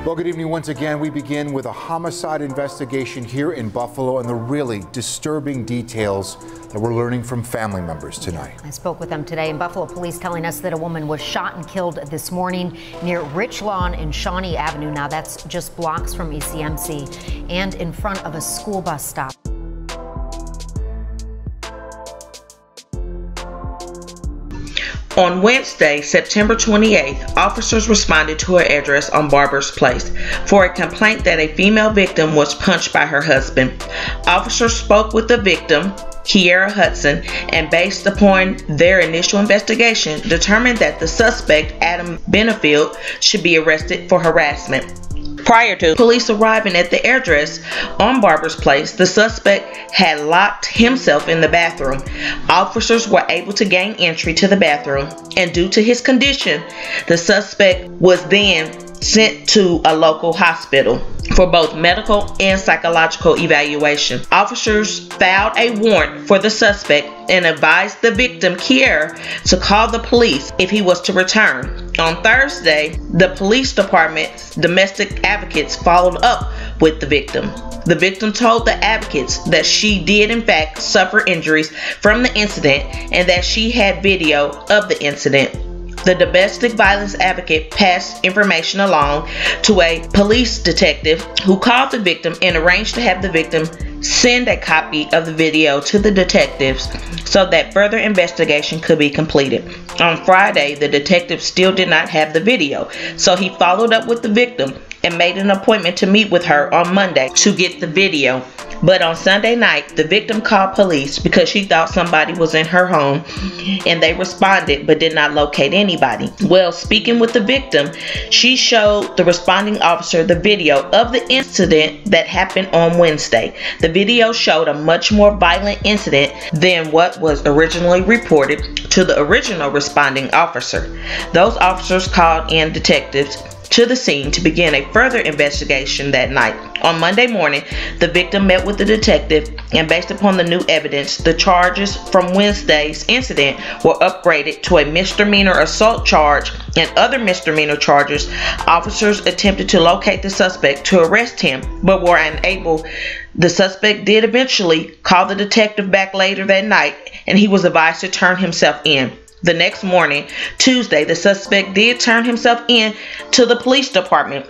Well, good evening once again. We begin with a homicide investigation here in Buffalo and the really disturbing details that we're learning from family members tonight. I spoke with them today, and Buffalo police telling us that a woman was shot and killed this morning near Rich Lawn and Shawnee Avenue. Now that's just blocks from ECMC and in front of a school bus stop. On Wednesday, September 28th, officers responded to her address on Barber's Place for a complaint that a female victim was punched by her husband. Officers spoke with the victim, Keaira Hudson, and based upon their initial investigation, determined that the suspect, Adam Benefield, should be arrested for harassment. Prior to police arriving at the address on Barber's Place, the suspect had locked himself in the bathroom. Officers were able to gain entry to the bathroom, and due to his condition, the suspect was then sent to a local hospital for both medical and psychological evaluation. Officers filed a warrant for the suspect and advised the victim, Keaira, to call the police if he was to return. On Thursday, the police department's domestic advocates followed up with the victim. The victim told the advocates that she did in fact suffer injuries from the incident and that she had video of the incident. The domestic violence advocate passed information along to a police detective who called the victim and arranged to have the victim send a copy of the video to the detectives so that further investigation could be completed. On Friday, the detective still did not have the video, so he followed up with the victim and made an appointment to meet with her on Monday to get the video. But on Sunday night, the victim called police because she thought somebody was in her home, and they responded but did not locate anybody. Well, speaking with the victim, she showed the responding officer the video of the incident that happened on Wednesday. The video showed a much more violent incident than what was originally reported to the original responding officer. Those officers called in detectives to the scene to begin a further investigation that night. On Monday morning, the victim met with the detective, and based upon the new evidence, the charges from Wednesday's incident were upgraded to a misdemeanor assault charge and other misdemeanor charges. Officers attempted to locate the suspect to arrest him, but were unable. The suspect did eventually call the detective back later that night, and he was advised to turn himself in. The next morning, Tuesday, the suspect did turn himself in to the police department,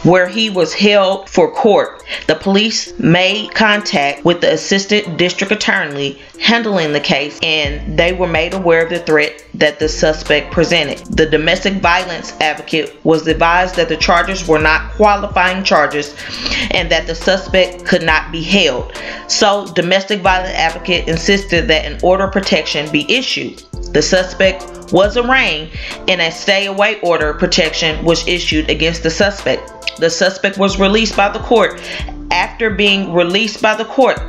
where he was held for court. The police made contact with the assistant district attorney handling the case, and they were made aware of the threat that the suspect presented. The domestic violence advocate was advised that the charges were not qualifying charges and that the suspect could not be held. So, domestic violence advocate insisted that an order of protection be issued. The suspect was arraigned, and a stay-away order of protection was issued against the suspect. The suspect was released by the court. After being released by the court,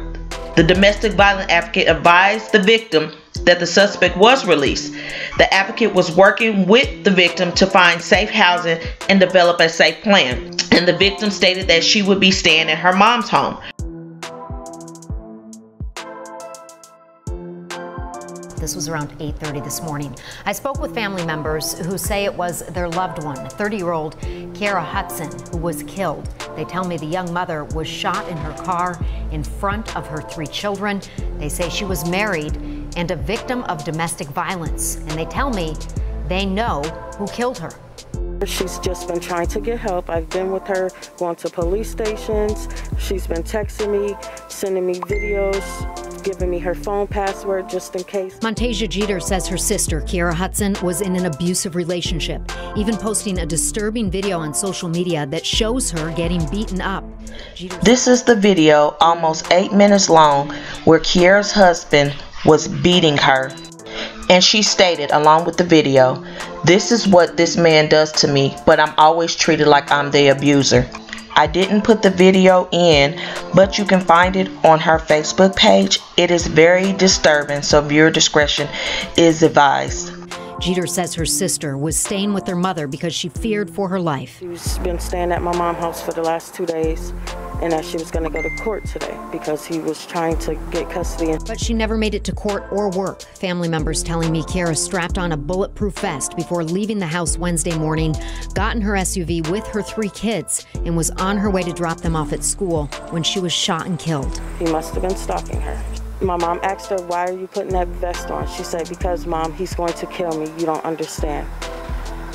the domestic violence advocate advised the victim that the suspect was released. The advocate was working with the victim to find safe housing and develop a safe plan, and the victim stated that she would be staying at her mom's home. This was around 8:30 this morning. I spoke with family members who say it was their loved one, 30-year-old Keaira Hudson, who was killed. They tell me the young mother was shot in her car in front of her 3 children. They say she was married and a victim of domestic violence. And they tell me they know who killed her. She's just been trying to get help. I've been with her, going to police stations. She's been texting me, sending me videos, giving me her phone password just in case. Montasia Jeter says her sister, Keaira Hudson, was in an abusive relationship, even posting a disturbing video on social media that shows her getting beaten up. This is the video, almost 8 minutes long, where Keaira's husband was beating her. And she stated, along with the video, "This is what this man does to me, but I'm always treated like I'm the abuser." I didn't put the video in, but you can find it on her Facebook page. It is very disturbing, so viewer discretion is advised. Jeter says her sister was staying with her mother because she feared for her life. She's been staying at my mom's house for the last 2 days, and that she was going to go to court today because he was trying to get custody. But she never made it to court or work. Family members telling me Keaira strapped on a bulletproof vest before leaving the house Wednesday morning, got in her SUV with her 3 kids, and was on her way to drop them off at school when she was shot and killed. He must have been stalking her. My mom asked her, "Why are you putting that vest on?" She said, "Because, Mom, he's going to kill me. You don't understand."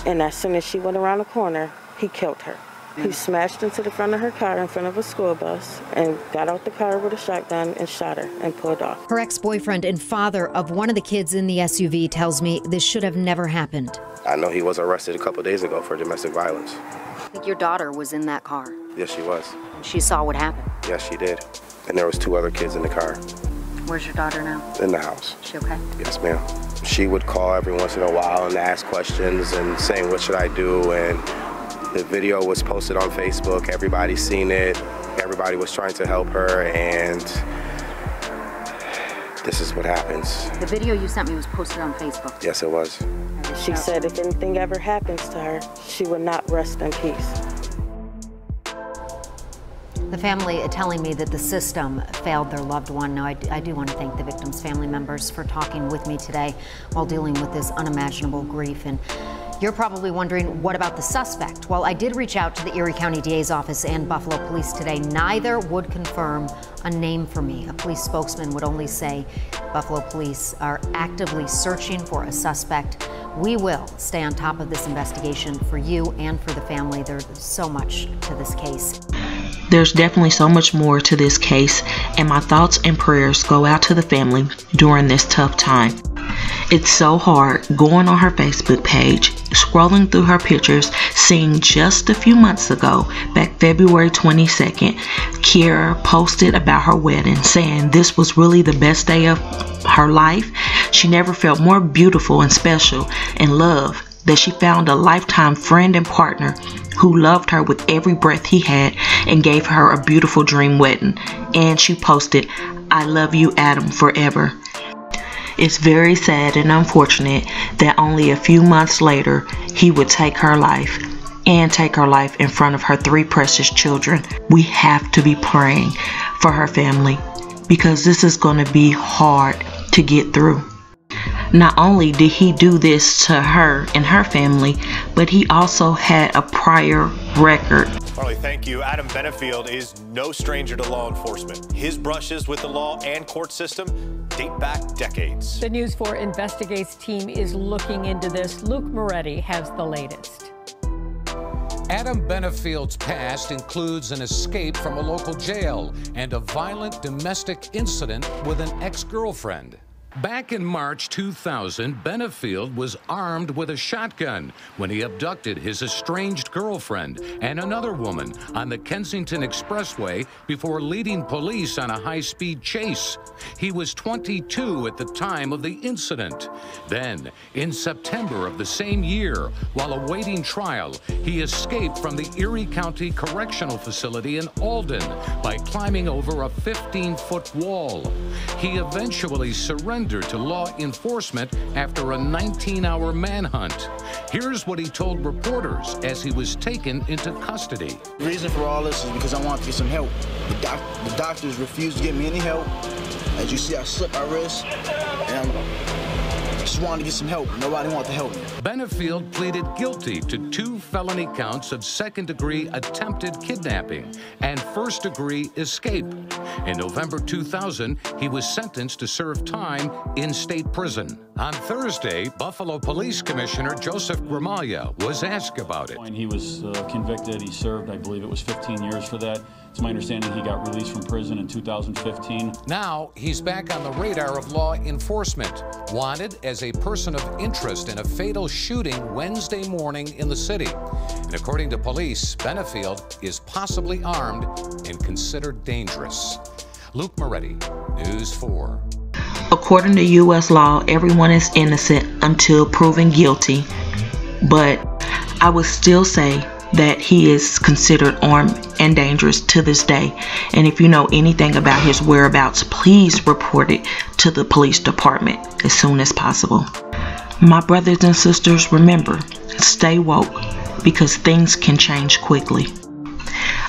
And as soon as she went around the corner, he killed her. He smashed into the front of her car in front of a school bus and got out the car with a shotgun and shot her and pulled off. Her ex-boyfriend and father of one of the kids in the SUV tells me this should have never happened. I know he was arrested a couple days ago for domestic violence. I think your daughter was in that car. Yes, she was. And she saw what happened. Yes, she did. And there was 2 other kids in the car. Where's your daughter now? In the house. Is she okay? Yes, ma'am. She would call every once in a while and ask questions and saying, "What should I do?" And the video was posted on Facebook. Everybody's seen it. Everybody was trying to help her, and this is what happens. The video you sent me was posted on Facebook. Yes, it was. She said if anything ever happens to her, she would not rest in peace. The family telling me that the system failed their loved one. Now, I do want to thank the victims' family members for talking with me today while dealing with this unimaginable grief. And you're probably wondering, what about the suspect? Well, I did reach out to the Erie County DA's office and Buffalo Police today. Neither would confirm a name for me. A police spokesman would only say Buffalo Police are actively searching for a suspect. We will stay on top of this investigation for you and for the family. There's so much to this case. There's definitely so much more to this case, and my thoughts and prayers go out to the family during this tough time. It's so hard going on her Facebook page, scrolling through her pictures, seeing just a few months ago, back February 22nd, Keaira posted about her wedding, saying this was really the best day of her life. She never felt more beautiful and special and loved, that she found a lifetime friend and partner who loved her with every breath he had and gave her a beautiful dream wedding. And she posted, "I love you, Adam, forever." It's very sad and unfortunate that only a few months later he would take her life, and take her life in front of her 3 precious children. We have to be praying for her family, because this is going to be hard to get through. Not only did he do this to her and her family, but he also had a prior record. Marley, thank you. Adam Benefield is no stranger to law enforcement. His brushes with the law and court system date back decades. The News 4 Investigates team is looking into this. Luke Moretti has the latest. Adam Benefield's past includes an escape from a local jail and a violent domestic incident with an ex-girlfriend. Back in March 2000, Benefield was armed with a shotgun when he abducted his estranged girlfriend and another woman on the Kensington Expressway before leading police on a high-speed chase. He was 22 at the time of the incident. Then, in September of the same year, while awaiting trial, he escaped from the Erie County Correctional Facility in Alden by climbing over a 15-foot wall. He eventually surrendered to law enforcement after a 19-hour manhunt. Here's what he told reporters as he was taken into custody. The reason for all this is because I want to get some help. The doctors refused to give me any help. As you see, I slipped my wrist, and I just wanted to get some help. Nobody wanted to help me. Benefield pleaded guilty to 2 felony counts of second-degree attempted kidnapping and first-degree escape. In November 2000, he was sentenced to serve time in state prison. On Thursday, Buffalo Police Commissioner Joseph Gramaglia was asked about it. When he was convicted, he served, I believe it was 15 years for that. It's my understanding he got released from prison in 2015. Now, he's back on the radar of law enforcement, wanted as a person of interest in a fatal shooting Wednesday morning in the city. And according to police, Benefield is possibly armed and considered dangerous. Luke Moretti, News 4. According to U.S. law, everyone is innocent until proven guilty, but I would still say that he is considered armed and dangerous to this day. And if you know anything about his whereabouts, please report it to the police department as soon as possible. My brothers and sisters, remember, stay woke, because things can change quickly.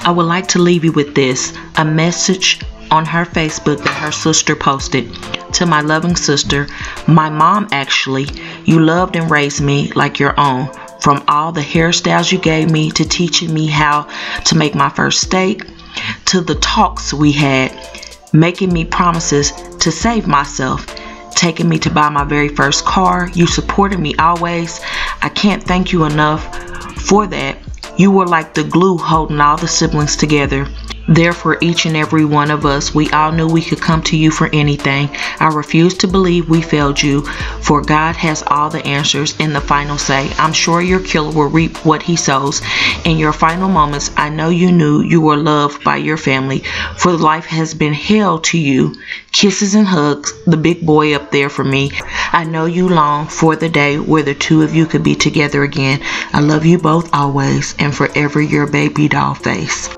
I would like to leave you with this, a message on her Facebook that her sister posted. To my loving sister, my mom actually, you loved and raised me like your own. From all the hairstyles you gave me to teaching me how to make my first steak, to the talks we had, making me promises to save myself, taking me to buy my very first car. You supported me always. I can't thank you enough for that. You were like the glue holding all the siblings together. There for each and every one of us. We all knew we could come to you for anything. I refuse to believe we failed you, for God has all the answers and the final say. I'm sure your killer will reap what he sows. In your final moments, I know you knew you were loved by your family, for life has been hell to you. Kisses and hugs, the big boy up there for me. I know you long for the day where the two of you could be together again. I love you both always, and forever your baby doll face.